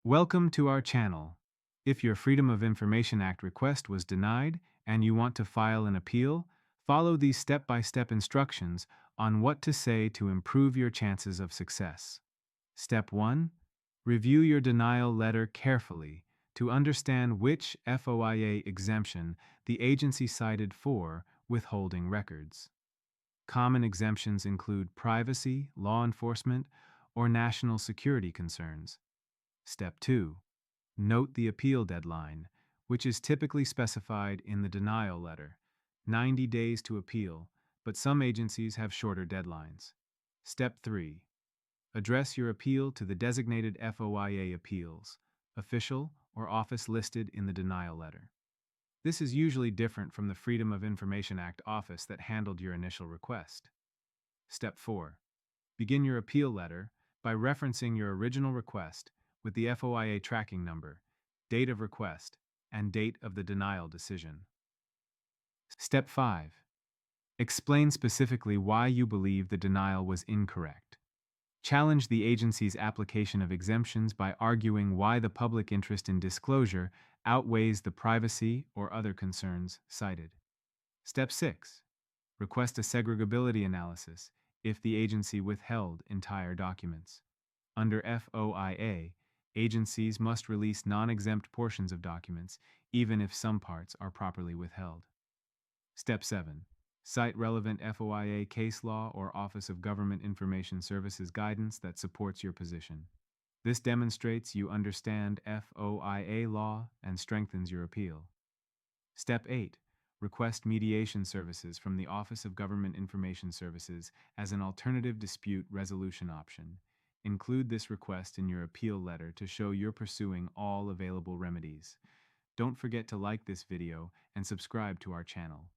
Welcome to our channel. If your Freedom of Information Act request was denied and you want to file an appeal, follow these step-by-step instructions on what to say to improve your chances of success. Step 1. Review your denial letter carefully to understand which FOIA exemption the agency cited for withholding records. Common exemptions include privacy, law enforcement, or national security concerns. Step 2. Note the appeal deadline, which is typically specified in the denial letter, 90 days to appeal, but some agencies have shorter deadlines. Step 3. Address your appeal to the designated FOIA appeals, official or office listed in the denial letter. This is usually different from the Freedom of Information Act office that handled your initial request. Step 4. Begin your appeal letter by referencing your original request with the FOIA tracking number, date of request, and date of the denial decision. Step 5. Explain specifically why you believe the denial was incorrect. Challenge the agency's application of exemptions by arguing why the public interest in disclosure outweighs the privacy or other concerns cited. Step 6. Request a segregability analysis if the agency withheld entire documents. Under FOIA, agencies must release non-exempt portions of documents, even if some parts are properly withheld. Step 7. Cite relevant FOIA case law or Office of Government Information Services guidance that supports your position. This demonstrates you understand FOIA law and strengthens your appeal. Step 8. Request mediation services from the Office of Government Information Services as an alternative dispute resolution option. Include this request in your appeal letter to show you're pursuing all available remedies. Don't forget to like this video and subscribe to our channel.